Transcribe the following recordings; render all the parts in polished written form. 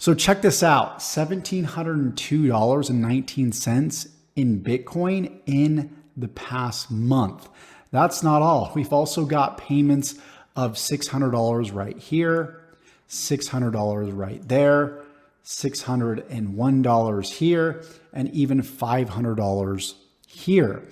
So check this out, $1,702.19 in Bitcoin in the past month. That's not all. We've also got payments of $600 right here, $600 right there, $601 here, and even $500 here.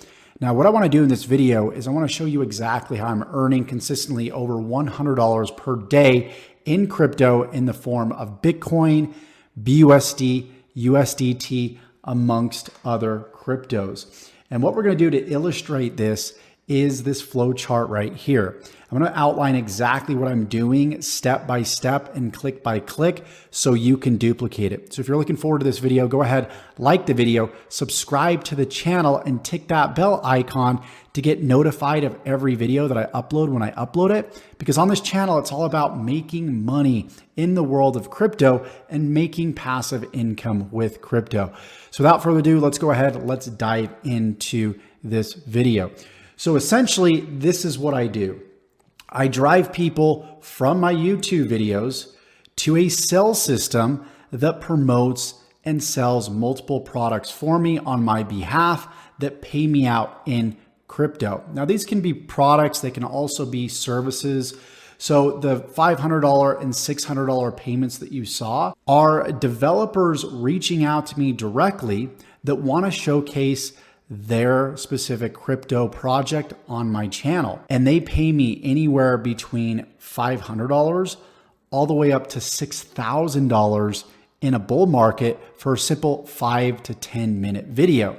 Now, what I want to do in this video is I want to show you exactly how I'm earning consistently over $100 per day in crypto in the form of Bitcoin, BUSD, USDT, amongst other cryptos. And what we're going to do to illustrate this is this flow chart right here. I'm going to outline exactly what I'm doing step by step and click by click so you can duplicate it. So if you're looking forward to this video, go ahead, like the video, subscribe to the channel, and tick that bell icon to get notified of every video that I upload when I upload it. Because on this channel, it's all about making money in the world of crypto and making passive income with crypto. So without further ado, let's go ahead, let's dive into this video. So essentially, this is what I do. I drive people from my YouTube videos to a sales system that promotes and sells multiple products for me on my behalf that pay me out in crypto. Now, these can be products, they can also be services. So the $500 and $600 payments that you saw are developers reaching out to me directly that want to showcase their specific crypto project on my channel. And they pay me anywhere between $500 all the way up to $6,000 in a bull market for a simple 5 to 10 minute video.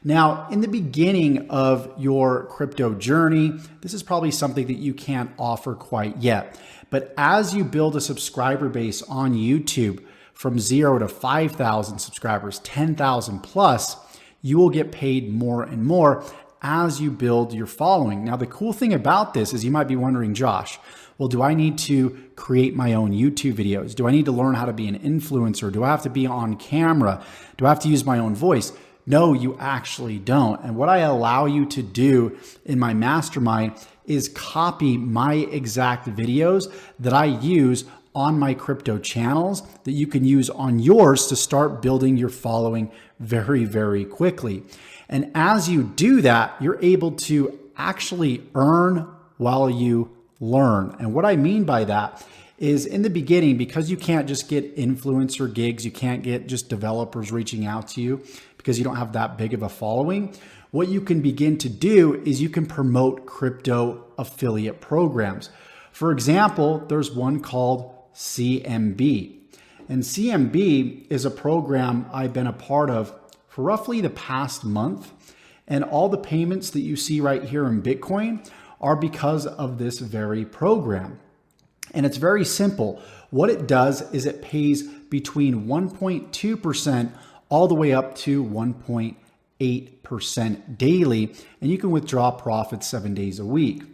Now, in the beginning of your crypto journey, this is probably something that you can't offer quite yet. But as you build a subscriber base on YouTube from 0 to 5,000 subscribers, 10,000 plus, you will get paid more and more as you build your following. Now, the cool thing about this is you might be wondering, Josh, well, do I need to create my own YouTube videos? Do I need to learn how to be an influencer? Do I have to be on camera? Do I have to use my own voice? No, you actually don't. And what I allow you to do in my mastermind is copy my exact videos that I use on my crypto channels that you can use on yours to start building your following very, very quickly. And as you do that, you're able to actually earn while you learn. And what I mean by that is in the beginning, because you can't just get influencer gigs, you can't get just developers reaching out to you because you don't have that big of a following. What you can begin to do is you can promote crypto affiliate programs. For example, there's one called CMB. And CMB is a program I've been a part of for roughly the past month. And all the payments that you see right here in Bitcoin are because of this very program. And it's very simple. What it does is it pays between 1.2% all the way up to 1.8% daily. And you can withdraw profits 7 days a week.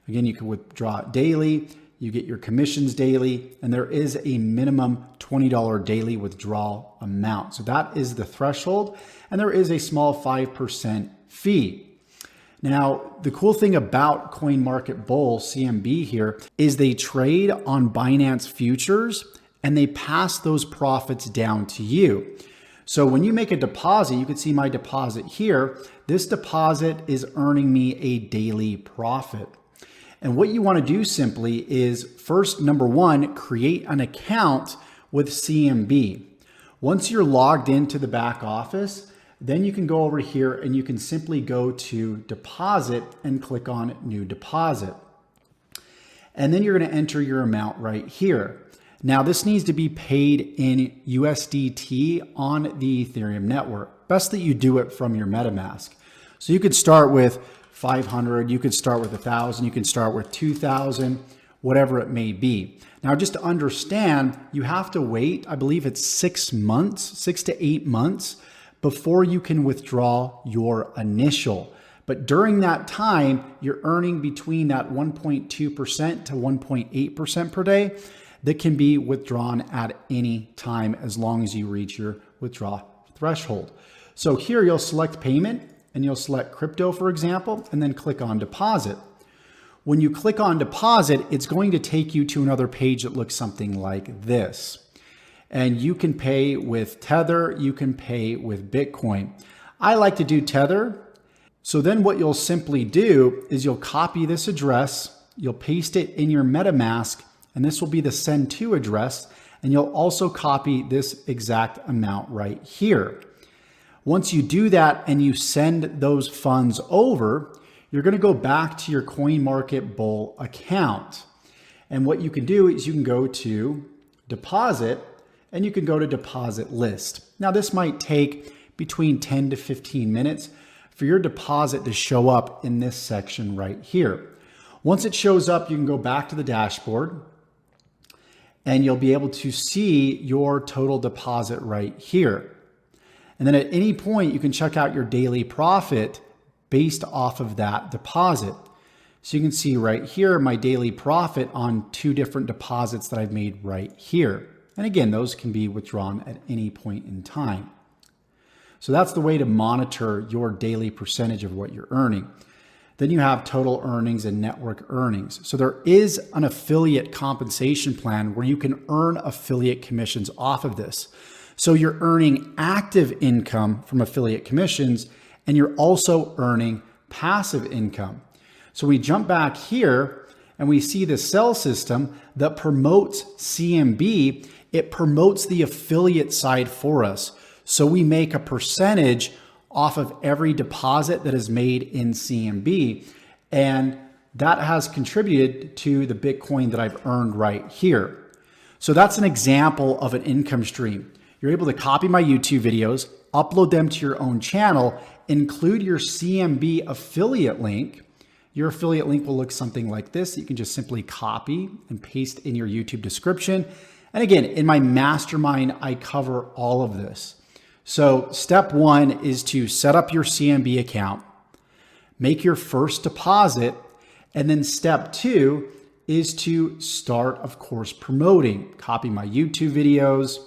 Again, you can withdraw it daily. You get your commissions daily, and there is a minimum $20 daily withdrawal amount. So that is the threshold, and there is a small 5% fee. Now, the cool thing about CoinMarketBull, CMB here, is they trade on Binance futures, and they pass those profits down to you. So when you make a deposit, you can see my deposit here. This deposit is earning me a daily profit. And what you want to do simply is first, number one, create an account with CMB. Once you're logged into the back office, then you can go over here and you can simply go to deposit and click on new deposit. And then you're going to enter your amount right here. Now this needs to be paid in USDT on the Ethereum network. Best that you do it from your MetaMask. So you could start with 500, you could start with 1,000, you can start with 2,000, whatever it may be. Now, just to understand, you have to wait, I believe it's 6 months, 6 to 8 months before you can withdraw your initial. But during that time, you're earning between that 1.2% to 1.8% per day that can be withdrawn at any time as long as you reach your withdraw threshold. So here you'll select payment, and you'll select crypto, for example, and then click on deposit. When you click on deposit, it's going to take you to another page that looks something like this. And you can pay with Tether, you can pay with Bitcoin. I like to do Tether. So then what you'll simply do is you'll copy this address, you'll paste it in your MetaMask, and this will be the send to address. And you'll also copy this exact amount right here. Once you do that and you send those funds over, you're going to go back to your CoinMarketBull account. And what you can do is you can go to deposit and you can go to deposit list. Now this might take between 10 to 15 minutes for your deposit to show up in this section right here. Once it shows up, you can go back to the dashboard and you'll be able to see your total deposit right here. And then at any point, you can check out your daily profit based off of that deposit. So you can see right here, my daily profit on 2 different deposits that I've made right here. And again, those can be withdrawn at any point in time. So that's the way to monitor your daily percentage of what you're earning. Then you have total earnings and network earnings. So there is an affiliate compensation plan where you can earn affiliate commissions off of this. So you're earning active income from affiliate commissions, and you're also earning passive income. So we jump back here and we see the sell system that promotes CMB. It promotes the affiliate side for us. So we make a percentage off of every deposit that is made in CMB. And that has contributed to the Bitcoin that I've earned right here. So that's an example of an income stream. You're able to copy my YouTube videos, upload them to your own channel, include your CMB affiliate link. Your affiliate link will look something like this. You can just simply copy and paste in your YouTube description. And again, in my mastermind, I cover all of this. So step 1 is to set up your CMB account, make your first deposit, and then step 2 is to start, of course, promoting. Copy my YouTube videos,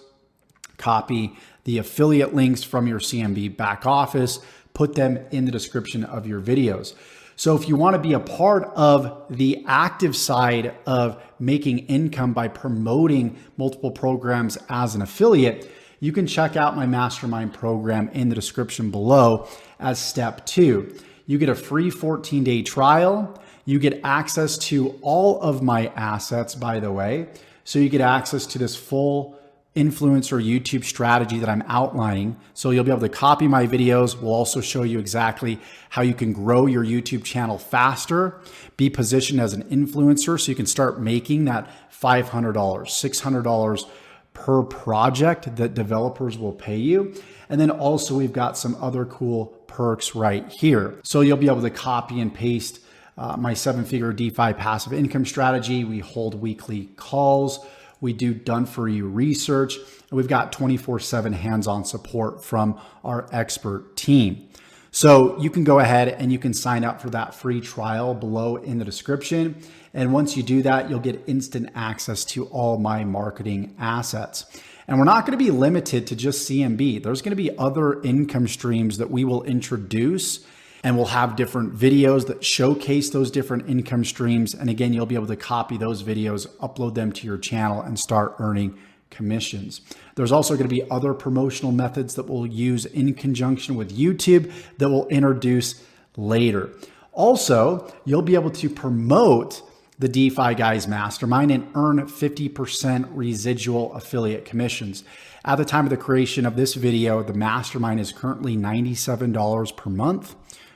copy the affiliate links from your CMB back office, put them in the description of your videos. So if you want to be a part of the active side of making income by promoting multiple programs as an affiliate, you can check out my mastermind program in the description below as step 2. You get a free 14-day trial. You get access to all of my assets, by the way. So you get access to this full influencer YouTube strategy that I'm outlining. So you'll be able to copy my videos. We'll also show you exactly how you can grow your YouTube channel faster, be positioned as an influencer so you can start making that $500, $600 per project that developers will pay you. And then also we've got some other cool perks right here. So you'll be able to copy and paste my 7-figure DeFi passive income strategy. We hold weekly calls. We do done for you research, and we've got 24/7 hands-on support from our expert team. So you can go ahead and you can sign up for that free trial below in the description. And once you do that, you'll get instant access to all my marketing assets. And we're not going to be limited to just CMB. There's going to be other income streams that we will introduce, and we'll have different videos that showcase those different income streams. And again, you'll be able to copy those videos, upload them to your channel, and start earning commissions. There's also going to be other promotional methods that we'll use in conjunction with YouTube that we'll introduce later. Also, you'll be able to promote the DeFi Guys Mastermind and earn 50% residual affiliate commissions. At the time of the creation of this video, the mastermind is currently $97 per month.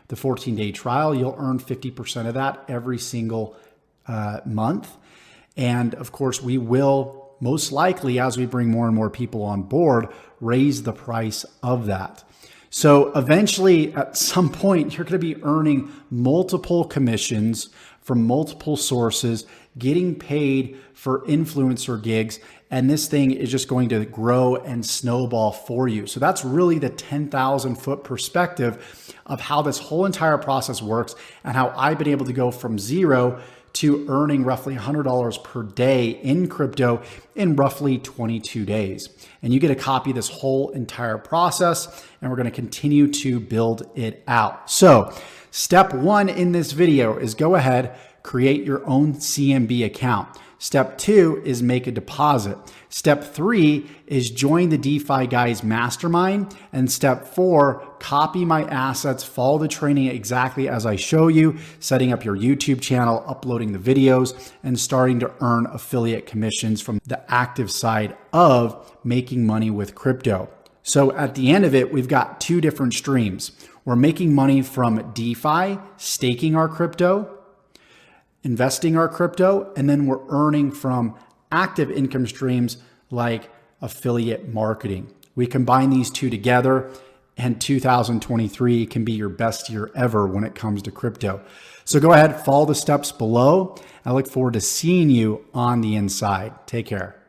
The 14-day trial, you'll earn 50% of that every single month. And of course, we will most likely, as we bring more and more people on board, raise the price of that. So eventually, at some point, you're going to be earning multiple commissions from multiple sources, getting paid for influencer gigs, and this thing is just going to grow and snowball for you. So that's really the 10,000 foot perspective of how this whole entire process works and how I've been able to go from zero to earning roughly $100 per day in crypto in roughly 22 days. And you get a copy of this whole entire process, and we're going to continue to build it out. So step 1 in this video is go ahead, create your own CMB account. Step 2 is make a deposit. Step 3 is join the DeFi Guys mastermind. And step 4, copy my assets, follow the training exactly as I show you, setting up your YouTube channel, uploading the videos, and starting to earn affiliate commissions from the active side of making money with crypto. So at the end of it, we've got 2 different streams. We're making money from DeFi, staking our crypto, investing our crypto, and then we're earning from active income streams like affiliate marketing. We combine these 2 together, and 2023 can be your best year ever when it comes to crypto. So go ahead, follow the steps below. I look forward to seeing you on the inside. Take care.